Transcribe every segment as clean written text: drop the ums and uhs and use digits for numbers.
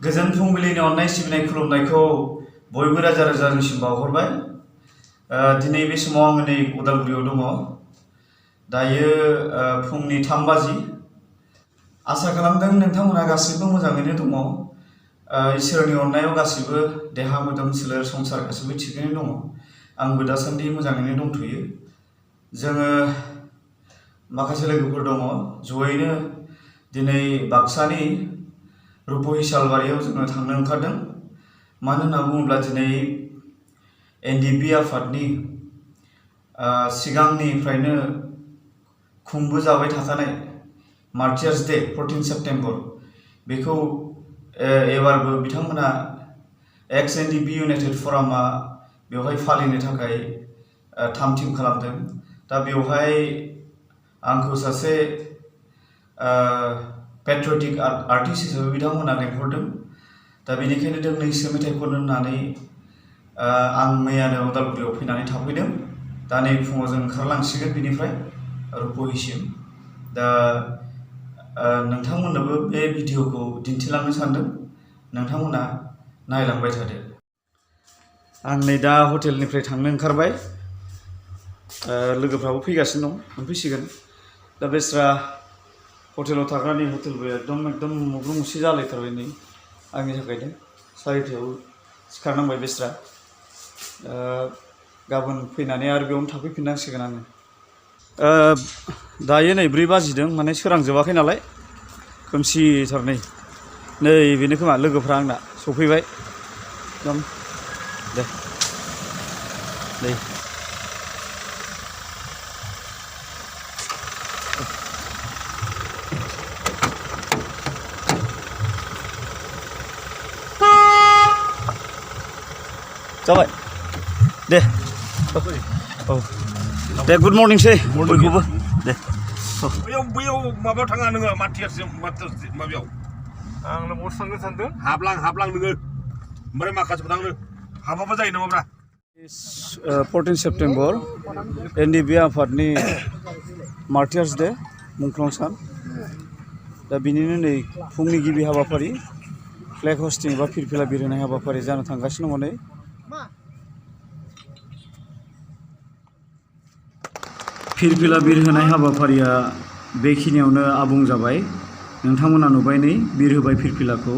गोजोन फुंबिलिनि अननाय सिबिनाय खुलुमनायखौ बयबो रोजा रोजासिम बावहरबाय। दिनै बे समाव आङो नै उदालगुरियाव दङ। दायो फुंनि 3 बाजि। आसा खालामदों नोंथांमोना गासिबो मोजाङैनो दङ। इसोरनि अननायाव गासिबो देहा मोदोम सोलेर संसार गासिबो थिगैनो दङ। आंबो दासान्दि मोजाङैनो दंथ'यो। जोङो माखासे लोगोफोर दङ जयैनो दिनै बाक्सानि रुपहिसालबारियाव जोङो थांनो ओंखारदों। मानो होनना बुङोब्ला दिनै एनडिपि आफादनि सिगांनिफ्रायनो खुंबोजाबाय थाखानाय मार्टियार्स डे 14 सेप्टेम्बर बेखौ एबारबो बिथांमोना एक्स एनडिपि इउनाइटेड फरामा बेवहाय फालिनो थाखाय थाम-थिम खालामदों। दा बेवहाय आंखौ सासे पेट्रियटिक आर्टिस्ट हिसाबै बिथांमोना लेंहरदों। दा बेनिखायनो दोंनैसो मेथाइ खननो होननानै आं मैयानो उदालगुरियाव फैनानै थाफैदों। दा नै फुङाव जों ओंखारलांसिगोन बेनिफ्राय रुपहिसिम। दा नोंथांमोननोबो बे भिडिअखौ दिन्थिलांनो सानदों। नोंथांमोना नायलांबाय थादो। आं नै दा हटेलनिफ्राय थांनो ओंखारबाय। लोगोफ्राबो फैगासिनो दं, मोनफैसिगोन। दा बेस्रा हटेलाव थाग्रानि हटेलबो एकदम मुग्रु मुसि जालायथारबाय नै आंनि थाखायनो। 4टायाव सिखारनांबाय बेस्रा। गाबोन फैनानै आरो बेयावनो थाफैफिननांसिगोन आङो। दायो नै 4 बाजिदों, माने सोरांजोबाखै नालाय खोमसिथार नै बेनो खोमा लोगोफ्रा आंना सफैबाय एकदम। दे जाबाय दे औ दे गुड मर्निं सै बयखौबो दे। बैयाव माबायाव थाङा नोङो मार्टियार्स माबायाव आंनो बस थांनो सानदों। हाबलां नोङो ओमफ्राय माखासेबो थांनो हाबाबो जायो नामाब्रा। 14 सेप्टेम्बर एनडिपि आफादनि मार्टियार्स डे मुंख्लं सान। दा बिनिनो नै फुंनि गिबि हाबाफारि फ्लेग हस्टिं एबा फिरफिला बिरहोनाय हाबाफारि जानो थांगासिनो दङ। नै फिरफिला बिरहोनाय हाबाफारिया बेखिनियावनो आबुं जाबाय। नोंथांमोना नुबाय नै बिरहोबाय फिरफिलाखौ।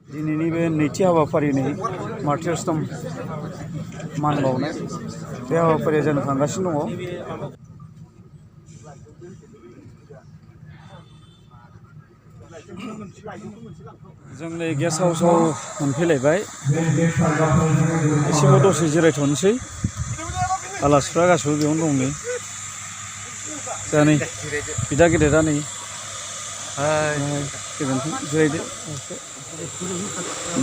दिनैनि बे नैथि हाबाफारि नै मार्टियार्स दम मान बावनाय बे हाबाफारिया जानो थांगासिनो दङ। जों नै गेस्ट हाउसाव मोनफैलायबाय। एसेबाव दसे जिरायथ'नोसै। आलासिफ्रा गासिबो बेयावनो दं। नै दा नै बिदा गेदेरा नै जिरायदो।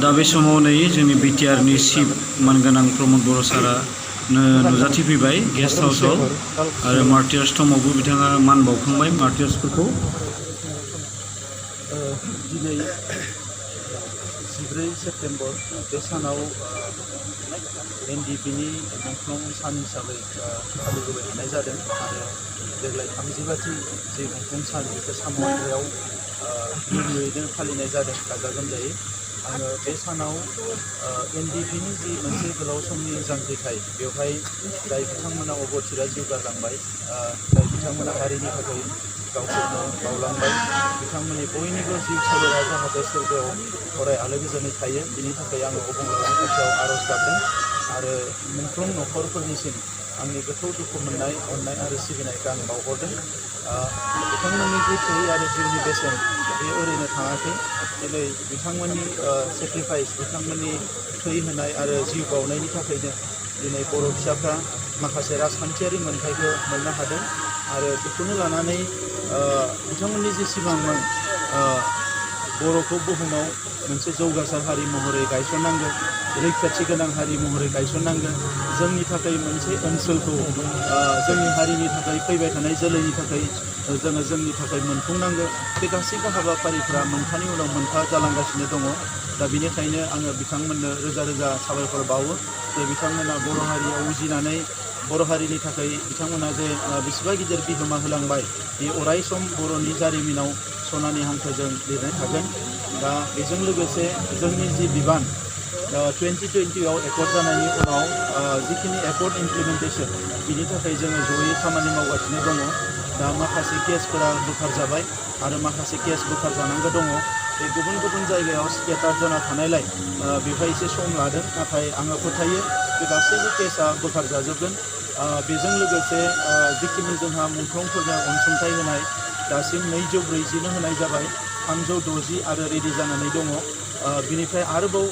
दा बे समाव नै जोंनि बिटिआरनि चिफ मानगोनां प्रमद बर' सारा नुजाथिफैबाय गेस्ट हाउसाव। आरो मार्टियार्स टमावबो बिथाङा मान बावखांबाय मार्टियार्सफोरखौ। दिनै 14 सेप्टेम्बर बे सानाव एनडिपिनि मुंख्लं सान हिसाबै फालिबोबाय थानाय जादों। आरो देग्लाय 30बाथि जे मुंख्लं सान बेखौ सामवायाव गिबियैनो फालिनाय जादों गाजा गोमजायै। आङो बे सानाव एनडिपिनि जि मोनसे गोलाव समनि जांख्रिथाय बेवहाय जाय बिथांमोना अबथिरा जिउ गारलांबाय, जाय बिथांमोना हारिनि थाखाय गावखौनो बावलांबाय, बिथांमोननि बयनिबो जिउ सोलेरा जाहाथे सोरगोआव अराय आलो गोजोनै थायो बिनि थाखाय आङो अबंलावरिनि खाथियाव आर'ज गाबदों। आरो मुंख्लं नखरफोरनिसिम आंनि गोथौ दुखु मोननाय, अननाय आरो सिबिनायखौ आं बावहरदों। बिथांमोननि जिउ थै आरो जिउनि बेसेन बे ओरैनो थाङाखै। दिनै बिथांमोननि सेक्रिफाइस, बिथांमोननि थै होनाय आरो जिउ बावनायनि थाखायनो दिनै बर' फिसाफ्रा माखासे राजखान्थियारि मोनथायखौ मोननो हादों। आरो बेखौनो लानानै बिथांमोननि जे सिमांमोन बर'खौ बुहुमाव मोनसे जौगासार हारि महरै गायसननांगोन, रैखाथि गोनां हारि महरै गायसननांगोन, जोंनि थाखाय मोनसे ओनसोलखौ जोंनि हारिनि थाखाय फैबाय थानाय जोलैनि थाखाय जोङो जोंनि थाखाय मोनफुंनांगोन। बे गासैबो हाबाफारिफ्रा मोनफानि उनाव मोनफा जालांगासिनो दङ। दा बेनिखायनो आङो बिथांमोननो रोजा रोजा साबायखर बावो जे बिथांमोना बर' हारियाव उजिनानै बर' हारिनि थाखाय बिथांमोना जे बेसेबा गिदिर बिहोमा होलांबाय, बे अराय सम बर'नि जारिमिनाव सनानि हांखोजों लिरनाय थागोन दा बेजों लोगोसे जोंनि जि बिबान 2020आव एकर्ड जानायनि उनाव जिखिनि एकर्ड इमप्लिमेन्टेसन बिनि थाखाय जोङो जयै खामानि मावगासिनो दङ दा माखासे केसफोरा बोखारजाबाय आरो माखासे केस बोखारजानांगौ दङ बे गुबुन गुबुन जायगायाव स्केटार जाना थानायलाय बेवहाय एसे सम लादों नाथाय आङो फोथायो बे गासैबो केसा बोखारजाजोबगोन बेजों लोगोसे जिखिनि जोंहा मुंख्लंफोरनो अनसुंथाइ होनाय दासिम 240 होनाय जाबाय 360 आरो रेडि जानानै दङ बिनिफ्राय आरोबाव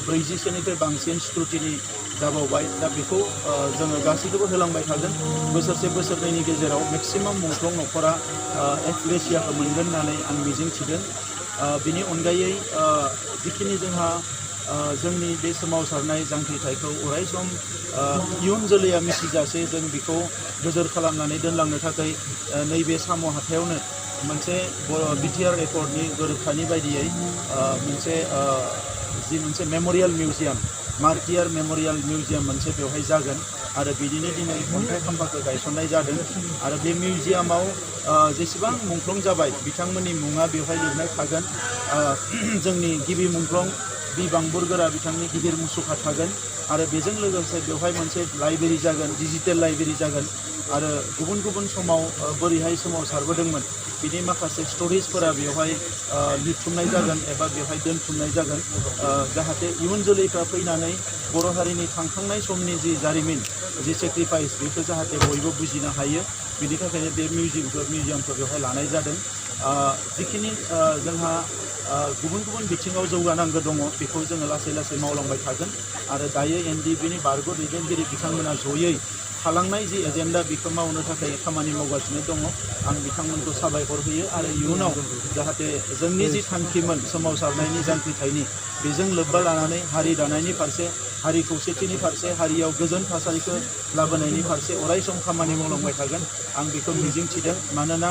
40सोनिफ्राय बांसिन स्क्रुटिनि जाबावबाय दा बेखौ जोङो गासैखौबो होलांबाय थागोन बोसोरसे बोसोरनैनि गेजेराव मेक्सिमाम मुंख्लं न'खरा एक्स ग्रेसियाखौ मोनगोन होननानै आं मिजिंथिदों बिनि अनगायै जिखिनि जोंहा जोंनि बे सोमावसारनाय जांख्रिथायखौ अराय सम इयुन जोलैया मिथिजासे जों बेखौ गोजोर खालामनानै दोनलांनो थाखाय नैबे साम' हाथायावनो मोनसे बिटिआर एकर्डनि गोरोबथानि बायदियै मोनसे मेम'रियेल मिउजियाम मार्टियार मेम'रियेल मिउजियाम मोनसे बेवहाय जागोन आरो बिदिनो दिनै अन्थाइ खाम्फाखौ गायसननाय जादों आरो बे मिउजियामाव जेसेबां मुंख्लं जाबाय बिथांमोननि मुङा बेवहाय लिरनाय थागोन जोंनि गिबि मुंख्लं बि बांबुरगोरा बिथांनि गिदिर मुसुखा थागोन आरो बेजों लोगोसे बेवहाय मोनसे लाइब्रेरि जागोन डिजिटेल लाइब्रेरि जागोन आरो गुबुन गुबुन समाव बोरैहाय सोमावसारबोदोंमोन बिनि माखासे स्ट'रिजफोरा बेवहाय लिरथुमनाय जागोन एबा बेवहाय दोनथुमनाय जागोन जाहाथे इयुन जोलैफ्रा फैनानै बर' हारिनि थांखांनाय समनि जि जारिमिन जि सेक्रिफाइस बेखौ जाहाथे बयबो बुजिनो हायो बिनि थाखायनो बे मिउजियामखौ बेवहाय लानाय जादों जिखिनि जोंहा गुबुन गुबुन बिथिङाव जौगानांगौ दङ बेखौ जोङो लासै लासै मावलांबाय थागोन आरो दायो एनडिएफबिनि बारग' दैदेनगिरि बिथांमोना जयै थालांनाय जि एजेन्डा बेखौ मावनो थाखाय खामानि मावगासिनो दङ आं बिथांमोनखौ साबायखर होयो आरो इयुनाव जाहाथे जोंनि जि थांखिमोन सोमावसारनायनि जांख्रिथायनि बेजों लोब्बा लानानै हारि दानायनि फारसे हारि खौसेथिनि फारसे हारियाव गोजोन थासारिखौ लाबोनायनि फारसे अराय सम खामानि मावलांबाय थागोन आं बेखौ मिजिंथिदों मानोना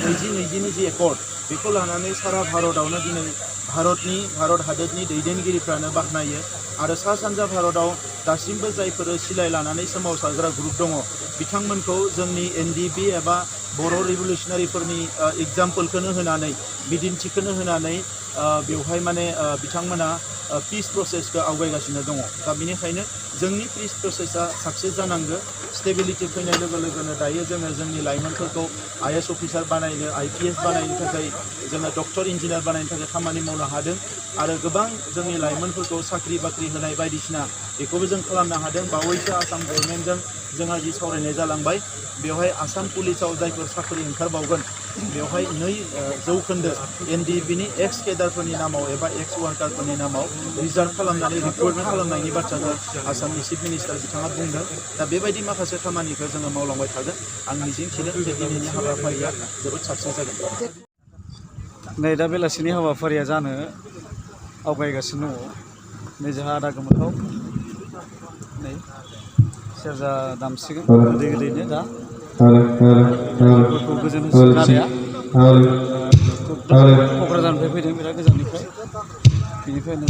2020नि जि एकर्ड बेखौ लानानै सारा भारतआवनो दिनै भारत हादोरनि दैदेनगिरिफ्रानो बाख्नायो आरो सा सानजा भारतआव दासिमबो जायफोर सिलाय लानानै सोमावसारग्रा ग्रुप दङ बिथांमोनखौ जोंनि एनडिएफबि एबा बर' रिभलिउसनारिफोरनि एग्जाम्पोलखौनो होनानै बिदिन्थिखौनो होनानै बेवहाय माने बिथांमोना पिस प्रसेसखौ आवगायगासिनो दङ दा बेनिखायनो जोंनि पिस प्रसेसा साक्सेस जानांगौ स्टेबिलिटि फैनाय लोगो लोगोनो दायो जोंनि लाइमोनफोरखौ आइएस अफिसार बानायनो आइपिएस बानायनो थाखाय जोङो डक्टर इन्जिनियार बानायनो थाखाय खामानि मावनो हादों आरो गोबां जोंनि लाइमोनफोरखौ साख्रि बाख्रि होनाय बायदिसिना बेखौबो जों खालामनो हादों बावैसो आसाम गभर्नमेन्टजों जोंहा जि सावरायनाय जालांबाय बेवहाय आसाम पुलिसाव जायफोर साख्रि ओंखारबावगोन बेवहाय 2% एनडिएफबिनि एक्स केडारफोरनि नामाव एबा एक्स वार्कारफोरनि नामाव रिजार्भ खालामनानै रिक्रुटमेन्ट खालामनायनि बाथ्राखौ आसामनि चिफ मिनिस्टार बिथाङा बुंदों दा बेबायदि माखासे खामानिखौ जोङो मावलांबाय थागोन आं मिजिंथिदों जे दिनैनि हाबाफारिया जोबोद साबसिन जागोन नै दा बेलासिनि हाबाफारिया जानो आवगायगासिनो दङ नै जोंहा आदा गोमोथाव नै सेरजा दामसिगोन गोदै गोदैनो दा फोरखौ गोजोन होसिगोन आदाया क'क्राझारनिफ्राय फैदों बिराद गोजाननिफ्राय बेनिखायनो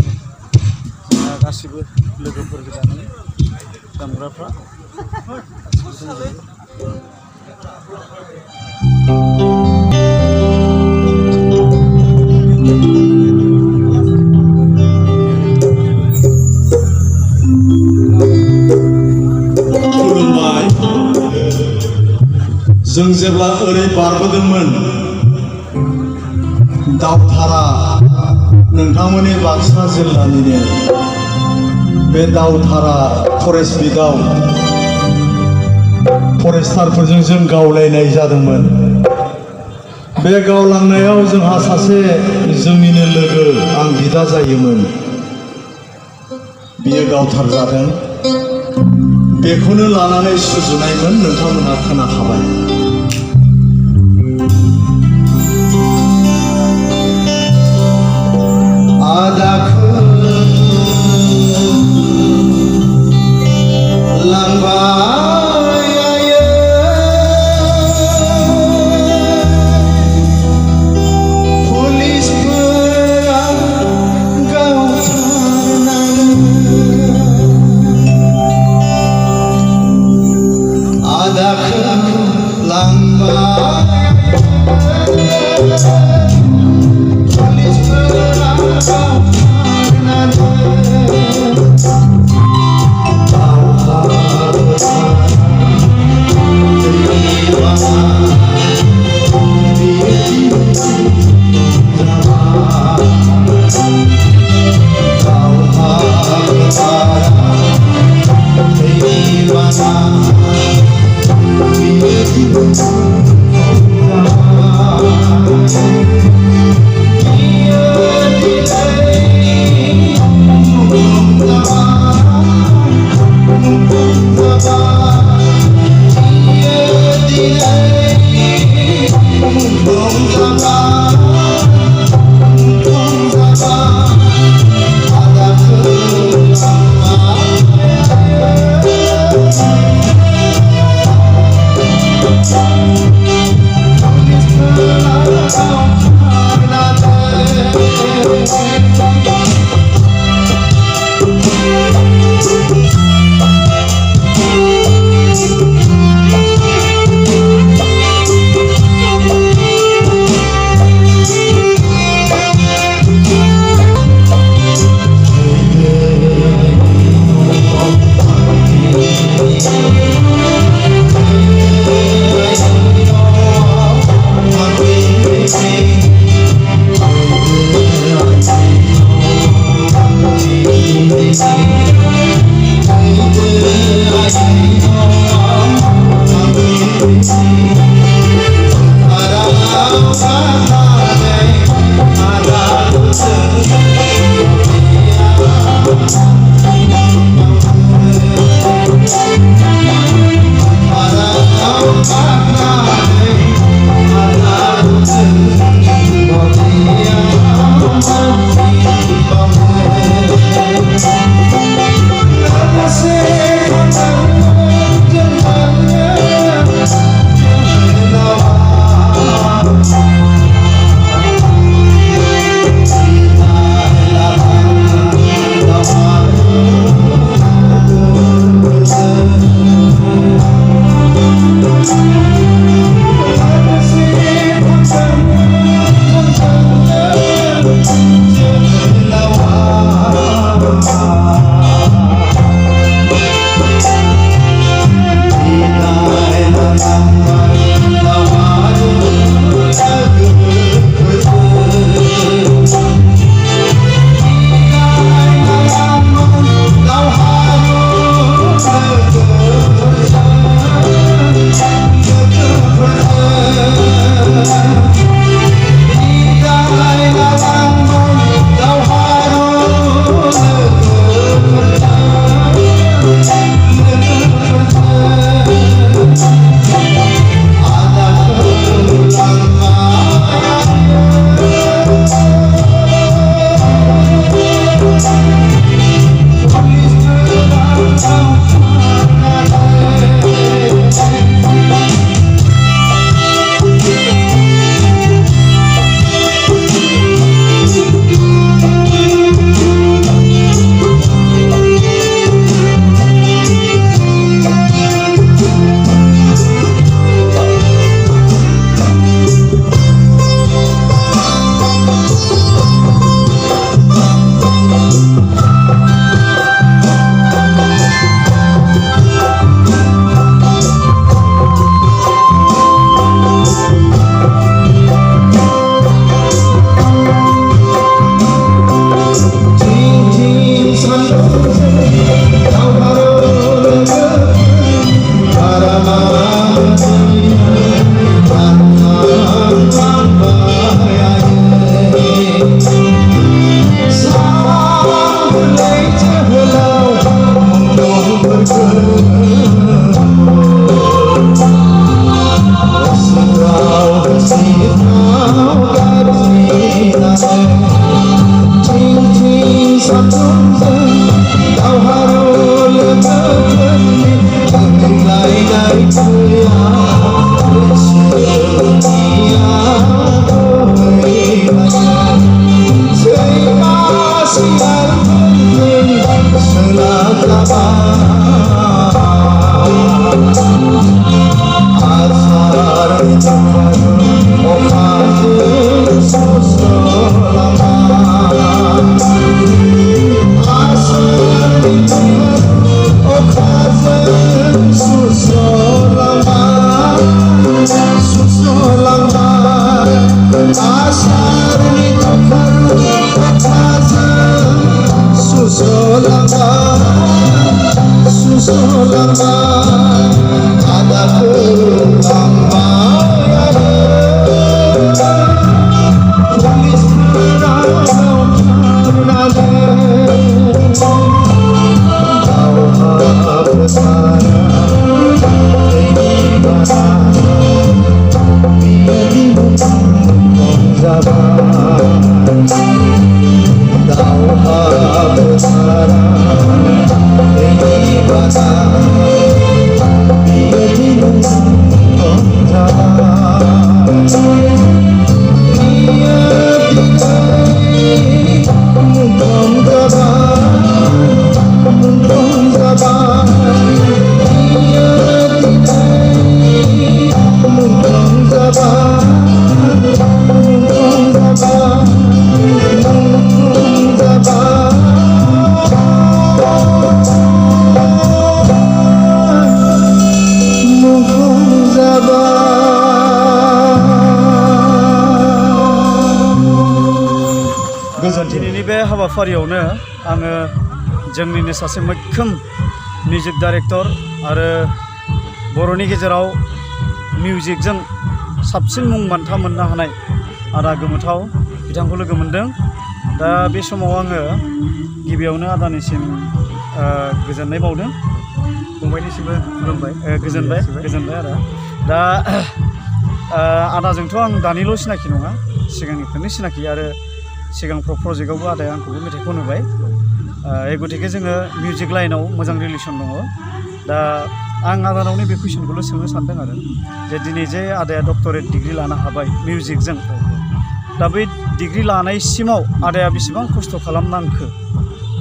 जोंहा गासिबो लोगोफोर गोजानानै दामग्राफ्रा खुलुमबाय जों जेब्ला ओरै बारबोदोंमोन दावधारा नोंथांमोननि बाक्सा जिल्लानिनो बे दावधारा फरेस्ट बिटआव फरेस्टारफोरजों जों गावलायनाय जादोंमोन बे गावलांनायाव जोंहा सासे जोंनिनो लोगो आं बिदा जायोमोन बियो गावथारजादों बेखौनो लानानै सुजुनायमोन नोंथांमोनहा खोनाखाबाय आदाखौ लांबाय पुलिसफोरा गावथारनानै आदाखौ Hãy subscribe cho kênh Ghiền Mì Gõ để không bỏ lỡ हाबाफारियावनो आङो जोंनिनो सासे मैखोम मिउजिक डाइरेक्टर आरो बर'नि गेजेराव मिउजिकजों साबसिन मुं बान्था मोननो हानाय आदा गोमोथाव बिथांखौ लोगो मोन्दों। दा बे समाव आङो गिबियावनो आदानिसिम गोजोननाय बावदों। फंबायनिसिमबो खुलुमबाय। गोजोनबाय आदा। दा आदाजोंथ' आं दानिल' सिनाखि नङा, सिगांनिफ्रायनो सिनाखि आरो सिगांफ्राव प्रजेक्टआवबो आदाया आंखौबो मेथाइ खनहोबाय। गतिके जोङो मिउजिक लाइनाव मोजां रिलेसन दङ। दा आं आदानाव नैबे कुइसनखौल' सोंनो सानदों आरो जे दिनै जे आदाया डक्टरेट डिग्रि लानो हाबाय मिउजिकजों, दा बै डिग्रि लानायसिमाव आदाया बेसेबां खस्थ' खालामनांखो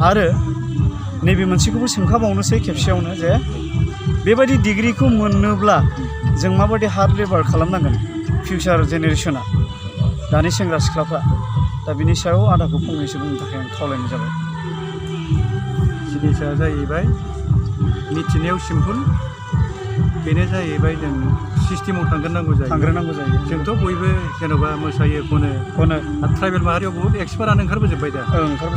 आरो नैबे मोनसेखौबो सोंखाबावनोसै खेबसेयावनो जे बेबायदि डिग्रिखौ मोननोब्ला जों माबायदि हार्ड लेबार खालामनांगोन फिउचार जेनेरेसना, दानि सेंग्रा सिख्लाफ्रा। दा बिनि सायाव आदाखौ फंनैसो बुंनो थाखाय आं खावलायनाय जाबाय। जिनिसा जाहैबाय मिथिनायाव सिम्पोल, बेनो जाहैबाय जों सिस्टेमाव थांग्रोनांगौ जायो। जोंथ' बयबो जेन'बा मोसायो खनो ट्राइबेल माहारियाव बहुत एक्सपार्टआनो ओंखारबोजोब्बाय दा,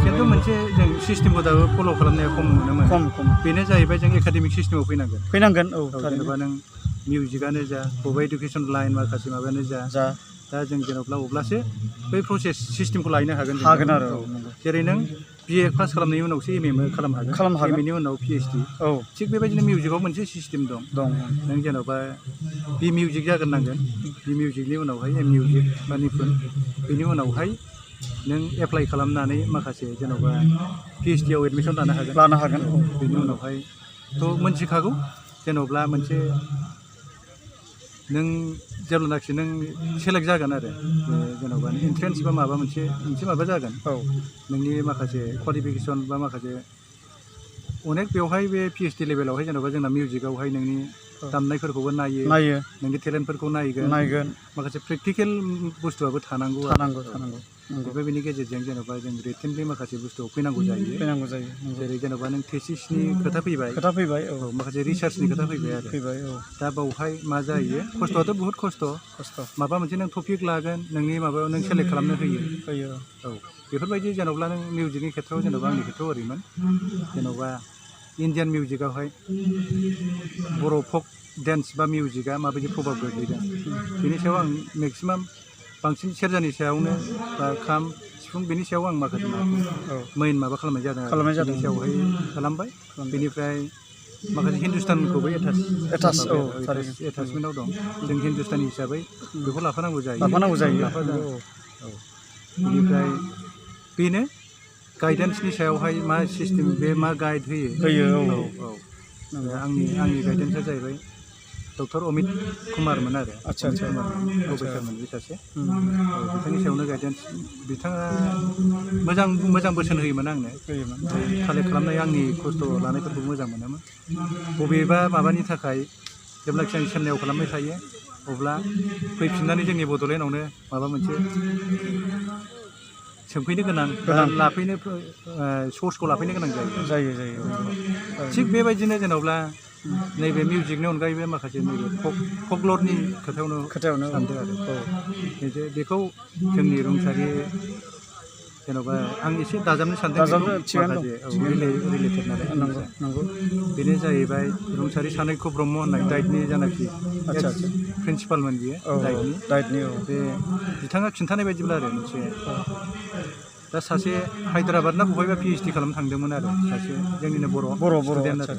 खिन्थु मोनसे जों सिस्टेमखौ दाबो फल' खालामनाया खम नुनो मोनो। खम बेनो जाहैबाय जों एकाडेमिक सिस्टेमाव फैनांगोन। औ जेनेबा नों मिउजिकआनो जा बबेबा इडुकेसन लाइन माखासे माबायानो जा दा जों जेन'ब्ला अब्लासो बै प्रसेस सिस्टेमखौ लायनो हागोन आरो। जेरै नों BA पास खालामनायनि उनावसो MA खालामनो हागोन। MA नि उनाव PhD। थिग बेबायदिनो मिउजिकआव मोनसे सिस्टेम दं। नों जेन'बा बि मिउजिक जाग्रोनांगोन, बि मिउजिकनि उनावहाय एम मिउजिक बा निपुन, बेनि उनावहाय नों एप्लाइ खालामनानै माखासे जेन'बा PhD आव एडमिसन लानो हागोन। बेनि उनावहायथ' मोनथिखागौ जेन'ब्ला मोनसे नों जेब्लानाखि नों सेलेक्ट जागोन आरो जेन'बा एन्ट्रेन्स बा माबा मोनसे माबा जागोन, नोंनि माखासे क्वालिफिकेसन बा माखासे अनेक बेवहाय बे PhD लेभेलावहाय जेन'बा जोंना मिउजिकआवहाय नोंनि दामनायफोरखौबो नायो, नोंनि टेलेन्टफोरखौ नायगोन, माखासे प्रेक्टिकेल बुस्थुआबो थानांगौ। ओमफ्राय बेनि गेजेरजों जेन'बा जों रिटेनलि माखासे बुस्थुआव फैनांगौ जायो। जेरै जेन'बा नों थेसिसनि खोथा फैबाय, माखासे रिसार्चनि खोथा फैबाय आरो दा बावहाय मा जायो, खस्थ'आथ' बुहुत खस्थ'। माबा मोनसे नों टपिक लागोन, नोंनि माबायाव नों सेलेक्ट खालामनो होयो। बेफोरबायदि जेन'ब्ला नों मिउजिकनि खेथ्रआव जेन'बा आंनि खेथ्रआव ओरैमोन, जेन'बा इण्डियान मिउजिकआवहाय बर' फक डेन्स बा मिउजिकआ माबायदि प्रभाब गोग्लैदों बेनि सायाव आं मेक्सिमाम बांसिन सेरजानि सायावनो बा खाम सिफुं बेनि सायाव आं माखासे मेइन माबा खालामनाय जादों। बेनि सायावहाय खालामबाय। बेनिफ्राय माखासे हिन्दुस्तानखौबो एटाचमेन्टआव दं। जों हिन्दुस्तानी हिसाबै बेखौ लाफानांगौ जायो। बेनिफ्राय बेनो गाइडेन्सनि सायावहाय मा सिस्टेम, बे मा गाइड होयो। आंनि गाइडेन्सआ जाहैबाय डक्टर अमित कुमारमोन आरो। प्रफेसारमोन बे सासे। बिथांनि सायावनो गाइडेन्स, बिथाङा मोजां बोसोन होयोमोन आंनो। कालेक्ट खालामनाय आंनि खस्थ' लानायफोरखौ मोजां मोनोमोन। बबेबा माबानि थाखाय जेब्लाखि आं चेन्नाइआव खालामबाय थायो अब्ला फैफिननानै जोंनि बड'लेण्डआवनो माबा मोनसे सोंफैनो गोनां लाफैनो सर्सखौ लाफैनो गोनां जायो। थिग बेबायदिनो जेन'ब्ला नैबे मिउजिकनि अनगायैबो माखासे नैबे फकलरनि खोथायावनो सानदों आरो बेखौ जोंनि रुंसारि जेन'बा आं एसे दाजाबनो सानदों माखासे रिलेटेड नालाय। बेनो जाहैबाय रुंसारि सानैख्य ब्रह्म होननाय दाइटनि जानाखि प्रिन्सिपालमोन बियो दाइटनि। बे बिथाङा खिन्थानाय बायदिब्ला आरो मोनसे दा सासे हायद्राबाद ना बहायबा PhD खालामनो थांदोंमोन आरो सासे जोंनिनो बर' स्टुडेन्ट आरो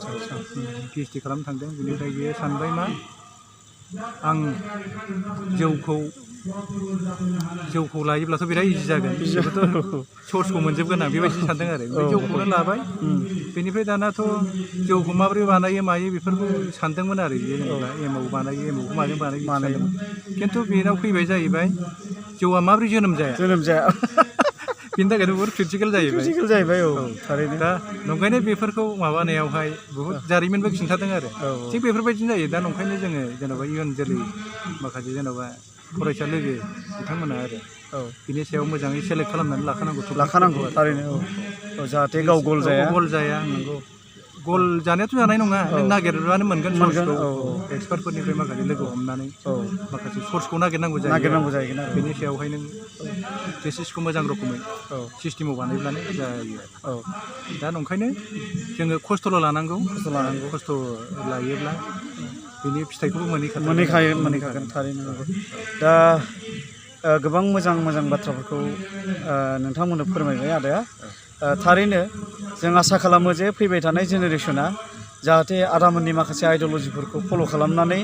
PhD खालामनो थांदों। बेनिफ्राय बियो सानबाय मा आं जौखौ लायोब्लाथ' बिराद इजि जागोन, सर्सखौ मोनजोबगोन आं बेबायदि सानदों आरो। जौखौनो लाबाय। बेनिफ्राय दानाथ' जौखौ माबोरै बानायो मायो बेफोरखौ सानदोंमोन आरो बियो। जेनेबा एमाव बानायो, एमावखौ माजों बानायो खिन्थु बेनाव फैबाय जाहैबाय जौआ माबोरै जोनोम जाया बेनि थाखायनो बहुत क्रिटिकेल जाहैबाय। थारैनो दा नंखायनो बेफोरखौ माबानायावहाय बहुत जारिमिनबो खिन्थादों आरो। थिग बेफोरबायदिनो जायो। दा नंखायनो जोङो जेन'बा इयुन जोलै माखासे जेन'बा फरायसा लोगो बिथांमोना आरो बिनि सायाव मोजाङै सेलेक्ट खालामनानै लाखानांगौ थारैनो। जाहाथे गाव गल जाया। गल जानायाथ' जानाय नङा नों नागिरबानो मोनगोन मोनगोन, सोर्सखौ औ, औ। एक्सपार्टफोरनिफ्राय माखासे लोगो हमनानै माखासे सोर्सखौ नागिरनांगौ जायो जाहैगोन आरो बेनि सायावहाय नों थेसिसखौ मोजां रोखोमै सिस्टेमाव बानायब्लानो जायो औ दा नंखायनो जोङो खस्थ'ल' लानांगौ खस्थ' लायोब्ला बिनि फिथाइखौबो मोनहैखागोन थारैनो नंगौ दा गोबां मोजां बाथ्राफोरखौ नोंथांमोननो फोरमायबाय आदाया थारैनो जों आसा खालामो जे फैबाय थानाय जेनेरेसना जाहाथे आदामोननि माखासे आइडिय'लजिफोरखौ फल' खालामनानै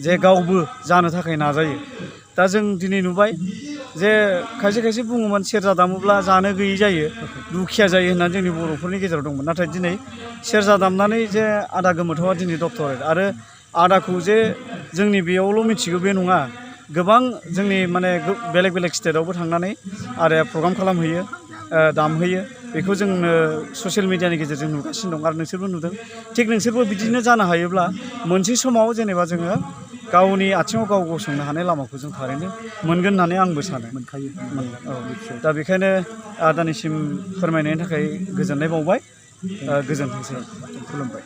जे गावबो जानो थाखाय नाजायो दा जों दिनै नुबाय जे खायसे बुङोमोन सेरजा दामोब्ला जानो गैयै जायो दुखिया जायो होननानै जोंनि बर'फोरनि गेजेराव दंमोन नाथाय दिनै सेरजा दामनानै जे आदा गोमोथावआ दिनै डक्टरेट आरो आदाखौ जे जोंनि बेयावल' मिथिगौ बे नङा गोबां जोंनि माने बेलेग स्टेटआवबो थांनानै आदाया प्रग्राम खालामहैयो दामहैयो बेखौ जोंनो ससियेल मिडियानि गेजेरजों नुगासिनो दं आरो नोंसोरबो नुदों थिग नोंसोरबो बिदिनो जानो हायोब्ला मोनसे समाव जेनेबा जोङो गावनि आथिङाव गाव गसंनो हानाय लामाखौ जों थारैनो मोनगोन होननानै आंबो सानो मोनगोन दा बेखायनो आदानिसिम फोरमायनायनि थाखाय गोजोननाय बावबाय गोजोनथोंसै खुलुमबाय